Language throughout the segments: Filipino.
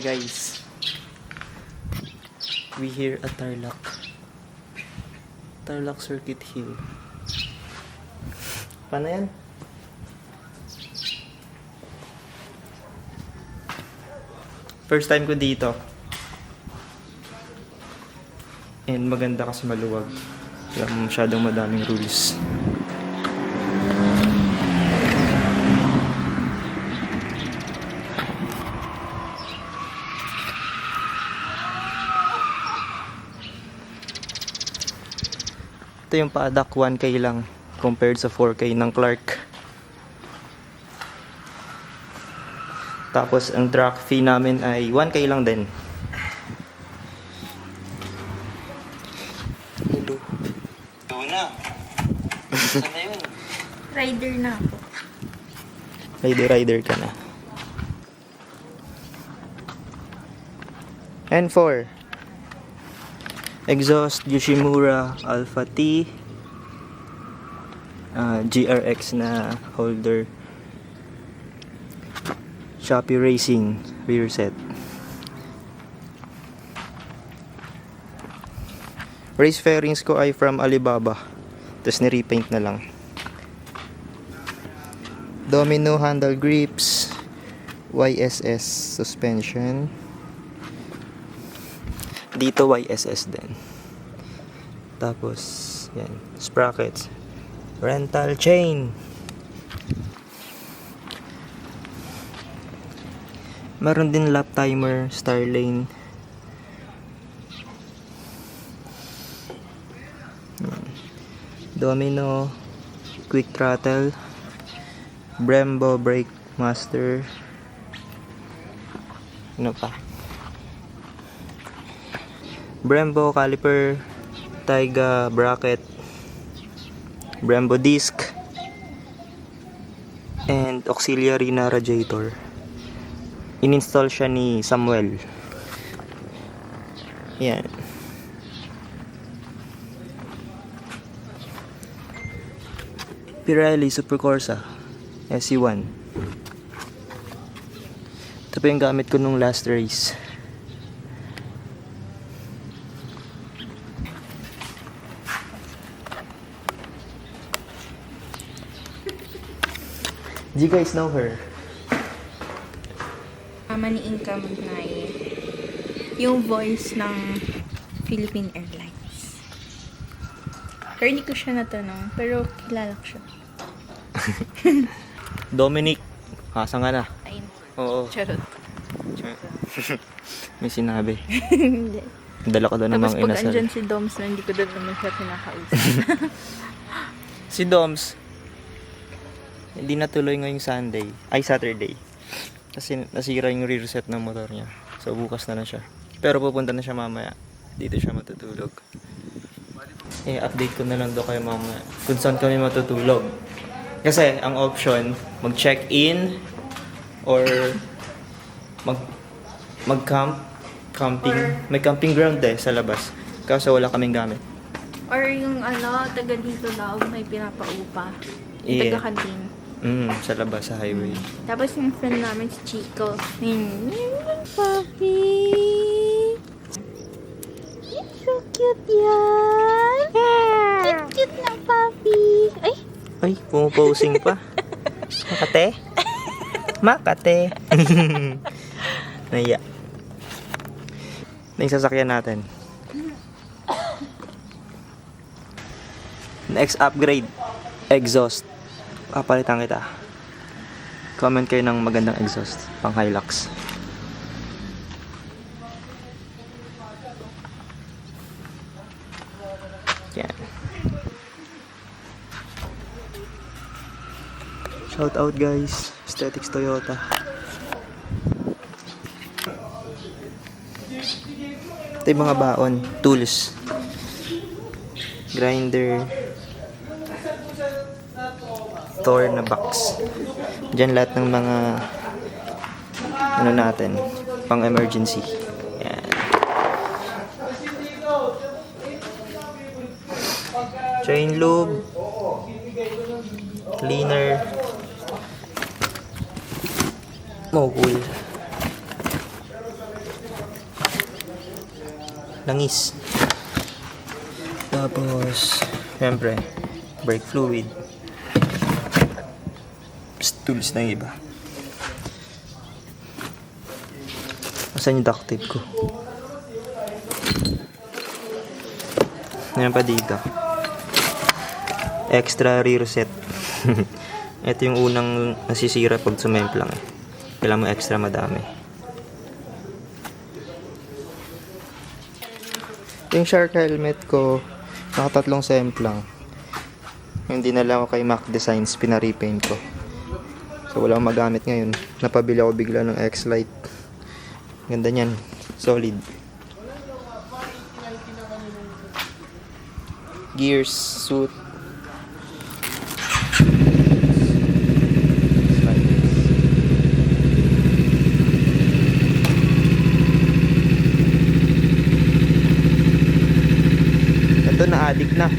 guys. We here at Tarlac. Tarlac Circuit Hill. Paano yan? First time ko dito. And maganda kasi maluwag. Wala masyadong madaming rules. Ito yung paadak 1K lang compared sa 4K ng Clark. Tapos ang track fee namin ay 1K lang din. Hello. Ito na. Saan na yun? Rider na ako. Rider ka na. N4. Exhaust Yoshimura Alpha T. GRX na holder. Shopee Racing rear set. Race fairings ko ay from Alibaba. Tapos ni-repaint na lang. Domino handle grips. YSS suspension. Dito YSS din. Tapos yan, sprockets. Rental chain. Meron din lap timer, Starlane. Domino, quick throttle, Brembo brake master. Ano pa? Brembo caliper, Taiga bracket, Brembo disc, and auxiliary na radiator. In-install siya ni Samuel. Yan. Pirelli Super Corsa SE1. Ito pa yung gamit ko nung last race. Do you guys know her? Mama ni Inka Magnay. Yung voice ng Philippine Airlines. Pero hindi ko siya natanong. Pero kilala ko siya. Dominic. Hasa nga na. Ayun. Oo. Charot. May sinabi. Hindi. Dala ko doon Tapos namang pag inasal. andyan si Doms na hindi ko doon naman siya pinakausap. Si Doms, hindi natuloy ngayong Sunday. Ay, Saturday. Kasi nasira yung rear set ng motor niya. So, bukas na siya. Pero pupunta na siya mamaya. Dito siya matutulog. Update ko na lang doon kayo mamaya kung saan kami matutulog. Kasi, ang option, mag-check-in or mag-camp. Camping. May camping ground sa labas. Kaso wala kaming gamit. Or yung taga dito daw, may pinapaupa. Yeah. Taga kantin. Sa labas, sa highway. Tapos yung friend namin si Chico. Puppy! So cute yan! Cute na puppy! Ay! Ay, pumuposing pa. Makate? Makate! Naiya. Na yung sasakyan natin. Next upgrade. Exhaust. Papalitan kita. Comment kayo ng magandang exhaust. Pang Hilux. Yan. Shout out guys. Aesthetics Toyota. Ito yung mga baon. Tools. Grinder. Store na box. Diyan lahat ng mga natin, pang emergency. Yan. Chain lube, cleaner, mogul. langis. Tapos, syempre, brake fluid. Tools na iba. Asan yung duct tape ko? Ayan pa dito. Extra rear set. Ito yung unang nasisira pag sumemplang. Kailangan mo extra madami. Yung shark helmet ko, nakatatlong semplang. Hindi na lang ako kay Mac Designs, pina-repaint ko. So wala akong magamit ngayon. Napabili ako bigla ng X-Lite. Ganda niyan. Solid. Gears, suit. Ito na-addict na.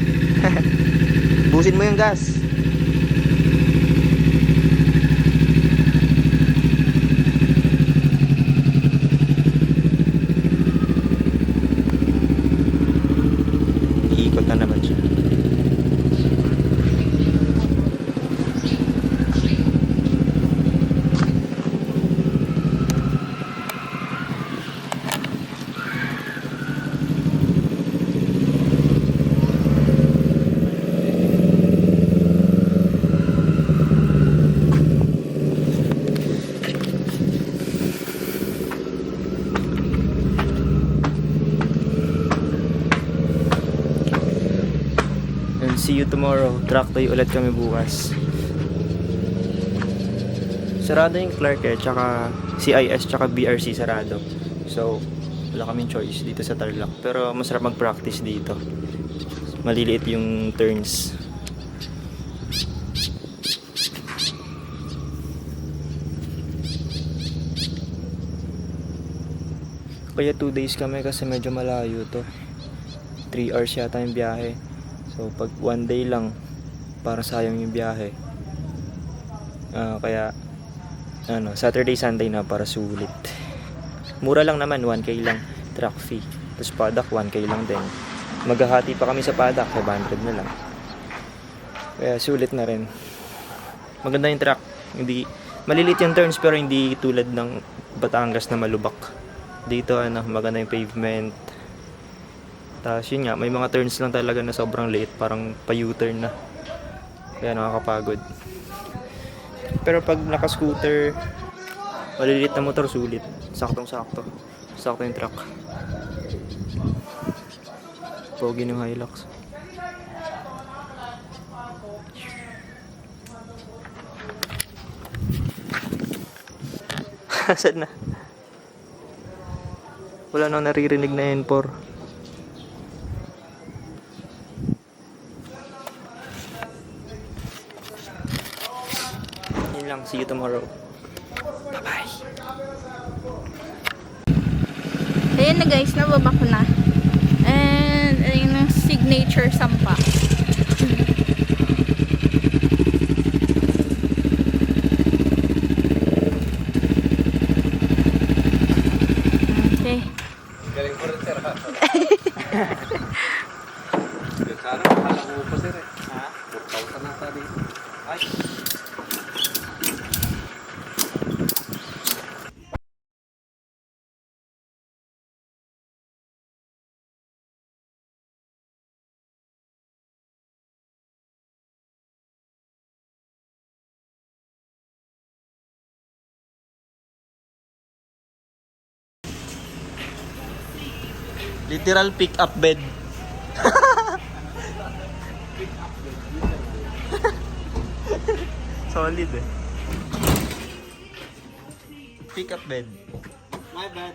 Busin mo yung gas. Iikot na naman siya. And see you tomorrow. Track day ulit kami bukas. Sarado yung Clark tsaka CIS, tsaka BRC sarado. So, wala kaming choice dito sa Tarlac. Pero masarap mag-practice dito. Maliliit yung turns. Kaya 2 days kami kasi medyo malayo to. 3 hours yata yung biyahe. So pag 1 day lang, para sayang yung biyahe. Kaya Saturday, Sunday na para sulit. Mura lang naman, 1k lang truck fee. Tapos paddock 1k lang din. Maghahati pa kami sa paddock, 500 na lang. Kaya sulit na rin. Maganda yung truck. Hindi malilit yung turns pero hindi tulad ng Batangas na malubak. Dito maganda yung pavement. Tapos yun nga, may mga turns lang talaga na sobrang liit, parang pa-U-turn na. Kaya nakakapagod. Pero pag naka-scooter, maliliit na motor, sulit. Saktong-sakto. Sakto yung truck. Pogi ng Hilux. Saan na? Wala nang naririnig na N4. Yun lang. See you tomorrow. Bye-bye. Ayan na guys, nababa ko na. And ayun ang signature sampa. Okay. Galing po rin sir ha. Sana mahal ako po sir eh. Ha? 4,000 nata dito. Ay. Literal pick up bed. Solid eh. Pick up bed. My bad.